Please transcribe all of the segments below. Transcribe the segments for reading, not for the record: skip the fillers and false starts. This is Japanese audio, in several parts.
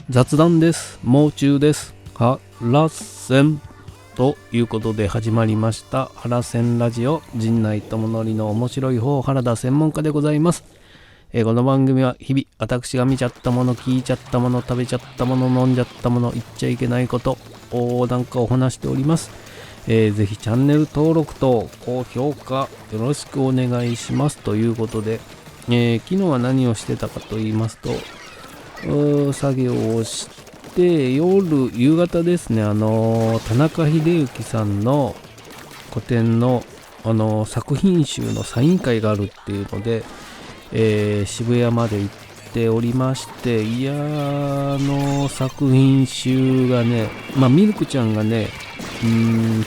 雑談です。もう中です。原線ということで始まりました原線ラジオ、陣内智則の面白い方原田専門家でございます。この番組は日々私が見ちゃったもの、聞いちゃったもの、食べちゃったもの、飲んじゃったもの、言っちゃいけないことなんかを話しております。ぜひチャンネル登録と高評価よろしくお願いしますということで、昨日は何をしてたかと言いますと、作業をして夕方ですね、田中秀幸さんの個展の作品集のサイン会があるっていうので、渋谷まで行っておりまして、いや作品集がね、ミルクちゃんがね、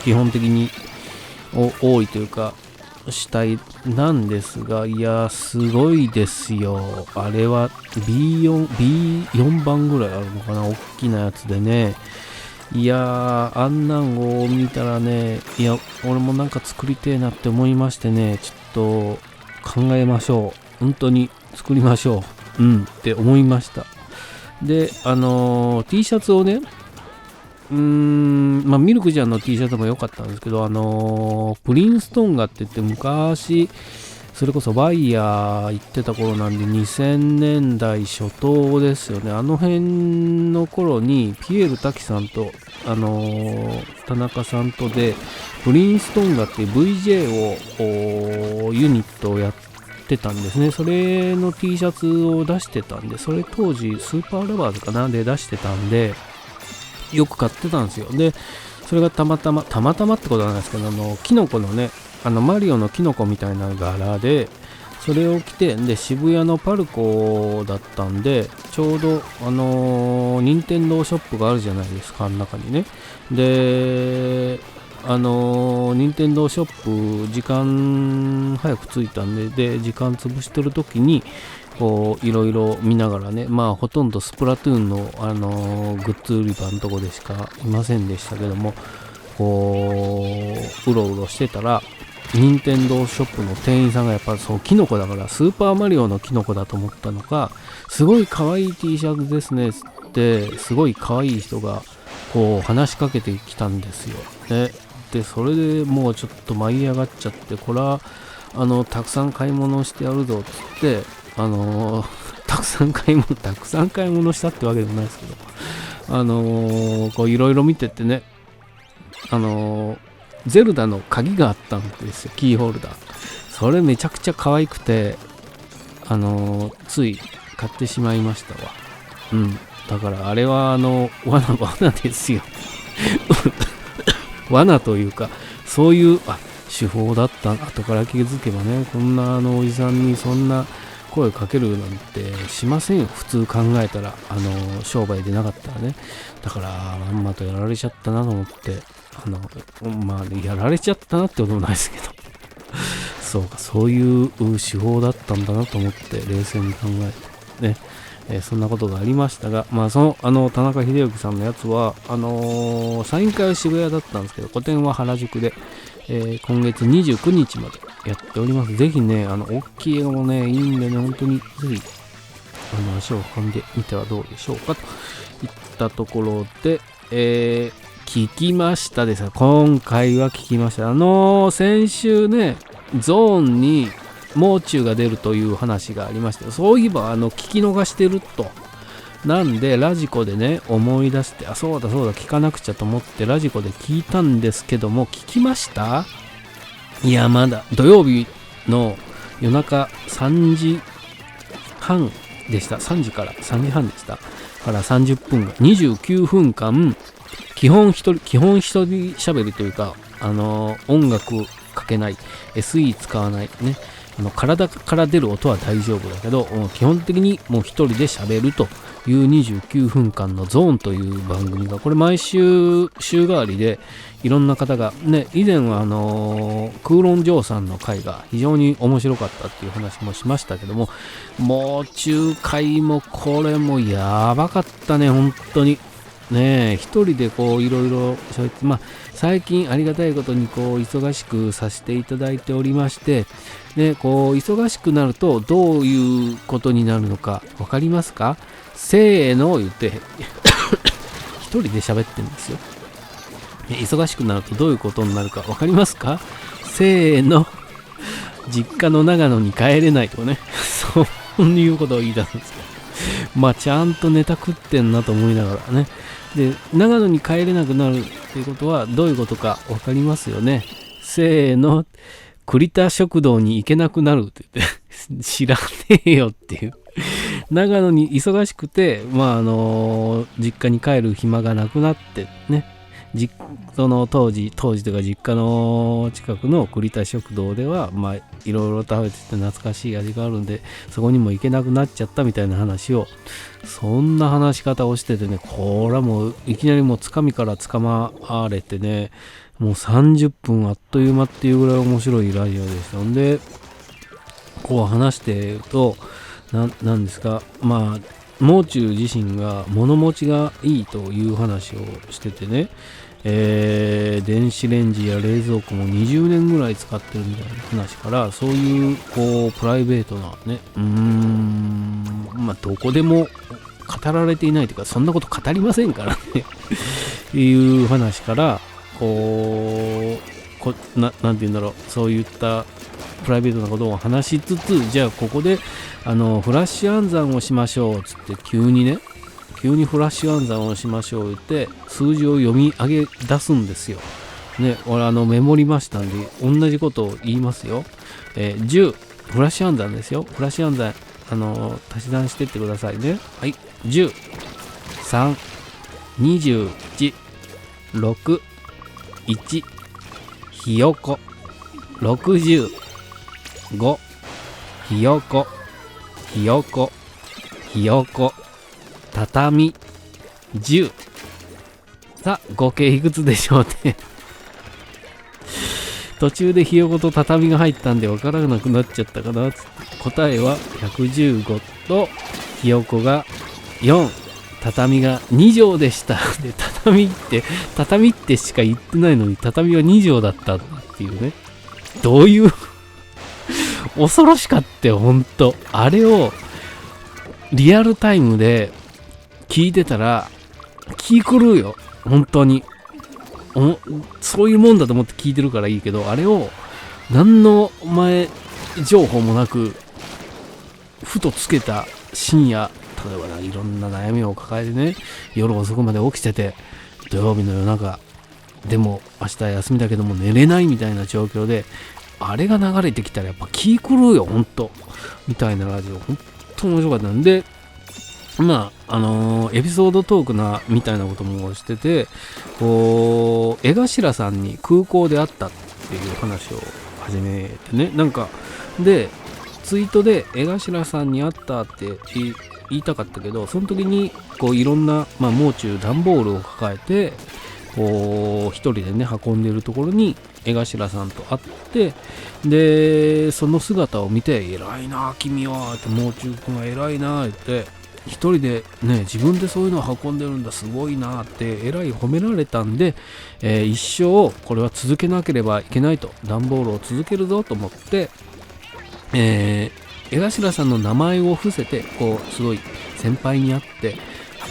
基本的に多いというか主体なんですが、いやすごいですよ。あれは B4 番ぐらいあるのかな、大きなやつでね。いやあんなんを見たらね、いや俺もなんか作りてえなって思いましてね、ちょっと考えましょう。本当に作りましょうって思いました。でT シャツをね、ミルクちゃんの T シャツも良かったんですけど、プリンストンガって言って、昔それこそバイヤー行ってた頃なんで2000年代初頭ですよね。あの辺の頃にピエール滝さんと田中さんとでプリンストンガっていう VJ をユニットをやってたんですね。それの T シャツを出してたんで、それ当時スーパーラバーズかなで出してたんでよく買ってたんですよ。でそれがたまたまってことはないですけど、キノコのね、マリオのキノコみたいな柄でそれを着て、で渋谷のパルコだったんで、ちょうど任天堂ショップがあるじゃないですか、あの中にね。で任天堂ショップ時間早く着いたんで、時間潰してる時にこういろいろ見ながらね、ほとんどスプラトゥーンのグッズ売り場のとこでしかいませんでしたけども、こううろうろしてたら任天堂ショップの店員さんがやっぱそうキノコだからスーパーマリオのキノコだと思ったのか、すごい可愛い T シャツですねってすごい可愛い人がこう話しかけてきたんですよ。でそれでもうちょっと舞い上がっちゃって、これはたくさん買い物してやるぞっつってたくさん買い物したってわけでもないですけど、こういろいろ見ててね、ゼルダの鍵があったんですよ、キーホルダー。それめちゃくちゃ可愛くて、つい買ってしまいましたわ。だからあれは罠ですよ罠というか、そういう手法だった。後から気づけばね、こんなおじさんにそんな声かけるなんてしませんよ、普通考えたら。商売でなかったらね。だからまんまとやられちゃったなと思って、やられちゃったなってこともないですけどそうか、そういう手法だったんだなと思って冷静に考えてね、そんなことがありましたが、その田中秀幸さんのやつはサイン会は渋谷だったんですけど、個展は原宿で、今月29日までやっております。ぜひね、大きい絵もねいいんでね、本当にぜひ足を運んでみてはどうでしょうかといったところで、聞きましたです。今回は聞きました。先週ね、ゾーンにもう中が出るという話がありました。そういえば聞き逃してると。なんでラジコでね思い出して、そうだ聞かなくちゃと思ってラジコで聞いたんですけども、聞きました？いやまだ土曜日の夜中3時半でした。3時半でしたから30分29分間基本一人喋りというか、音楽かけない、 SE 使わないね、体から出る音は大丈夫だけど、基本的にもう一人で喋るという29分間のゾーンという番組が、これ毎週週替わりでいろんな方がね、以前は空論城さんの回が非常に面白かったっていう話もしましたけども、もう中回もこれもやばかったね、本当に。ね、一人でこういろいろ喋って、最近ありがたいことにこう忙しくさせていただいておりまして、でこう忙しくなるとどういうことになるのか分かりますか？せーの言って一人で喋ってるんですよ。忙しくなるとどういうことになるか分かりますか？せーの、実家の長野に帰れないとかねそういうことを言い出すんですよ。ちゃんとネタ食ってんなと思いながらね。で、長野に帰れなくなるっていうことはどういうことか分かりますよね。せーの、栗田食堂に行けなくなるって言って知らねえよっていう。長野に忙しくて、実家に帰る暇がなくなってね、その当時というか実家の近くの栗田食堂ではいろいろ食べてて懐かしい味があるんで、そこにも行けなくなっちゃったみたいな話を、そんな話し方をしててね、これはもういきなりもうつかみからつかまれてね、もう30分あっという間っていうぐらい面白いラジオでした。んでこう話してるとなんですか、もう中自身が物持ちがいいという話をしててね、電子レンジや冷蔵庫も20年ぐらい使ってるみたいな話から、そういうこうプライベートなね、どこでも語られていないというか、そんなこと語りませんからねいう話から、なんて言うんだろう、そういったプライベートなことを話しつつ、じゃあここでフラッシュ暗算をしましょうつって、急にフラッシュ暗算をしましょう言って数字を読み上げ出すんですよね。俺メモりましたんで同じことを言いますよ。10、フラッシュ暗算ですよ。フラッシュ暗算足し算してってくださいね。はい、10、3、21、6、1、ひよこ、60、5、ひよこ、ひよこ、ひよこ、畳、10。さあ、合計いくつでしょうね途中でひよこと畳が入ったんで分からなくなっちゃったかな。答えは115とひよこが4、畳が2畳でしたで、畳ってしか言ってないのに畳は2畳だったっていうね。どういう恐ろしかったよ、ほんと。あれをリアルタイムで聞いてたら気狂うよ、本当に。そういうもんだと思って聞いてるからいいけど、あれを何の前情報もなくふとつけた深夜、例えばいろんな悩みを抱えてね、夜遅くまで起きてて、土曜日の夜中でも明日休みだけども寝れないみたいな状況であれが流れてきたらやっぱ気狂うよ、ほんとみたいなラジオ、ほんと面白かったんで、エピソードトークみたいなこともしてて、こう江頭さんに空港で会ったっていう話を始めてね、でツイートで江頭さんに会ったって言いたかったけど、その時にこういろんなもう中段ボールを抱えてこう一人でね運んでるところに江頭さんと会って、でその姿を見て、偉いな君はって、もう中君は偉いなって、一人でね自分でそういうのを運んでるんだ、すごいなってえらい褒められたんで、一生これは続けなければいけないと、段ボールを続けるぞと思って、江頭さんの名前を伏せて、こうすごい先輩に会って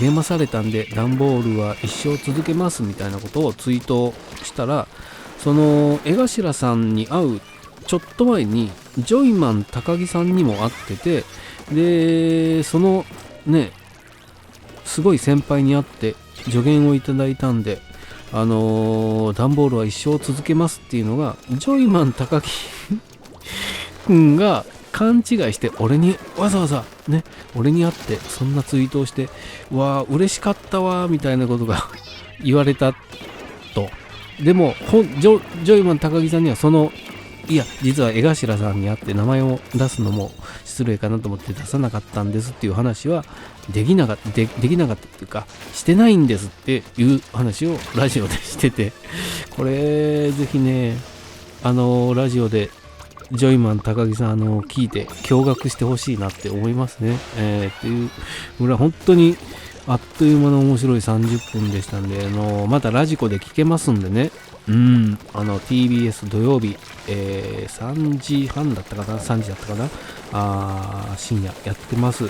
励まされたんで、段ボールは一生続けますみたいなことをツイートしたら、その江頭さんに会うちょっと前にジョイマン高木さんにも会ってて、でそのねすごい先輩に会って助言をいただいたんで、段ボールは一生続けますっていうのがジョイマン高木くんが勘違いして、俺にわざわざね俺に会ってそんなツイートをして、わー嬉しかったわーみたいなことが言われたと。でもジョイマン高木さんにはいや実は江頭さんに会って名前を出すのも失礼かなと思って出さなかったんですっていう話はできなかったっていうか、してないんですっていう話をラジオでしてて、これぜひねラジオでジョイマン高木さん聞いて驚愕してほしいなって思いますね。っていうぐらい本当にあっという間の面白い30分でしたんで、またラジコで聞けますんでね。TBS 土曜日、3時半だったかな、3時だったかな、深夜やってます。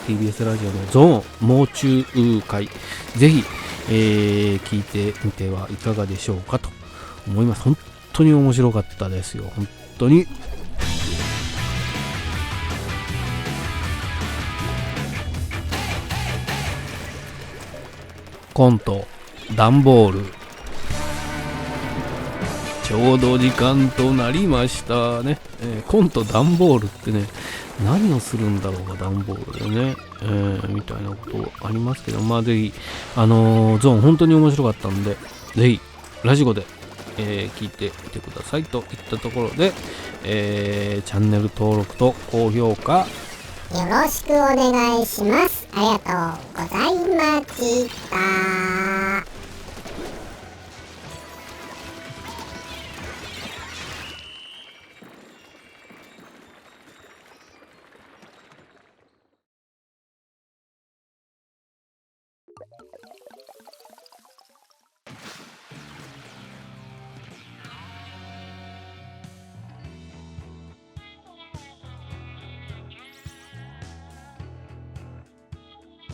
TBS ラジオのゾーンもう中会、ぜひ、聞いてみてはいかがでしょうかと思います。本当に面白かったですよ。本当に。コントダンボール、ちょうど時間となりましたね。コントダンボールってね、何をするんだろうがダンボールでね、みたいなことありますけど、まあぜひゾーン本当に面白かったんで、ぜひラジコで、聞いてみてくださいといったところで、チャンネル登録と高評価よろしくお願いします。ありがとうございました。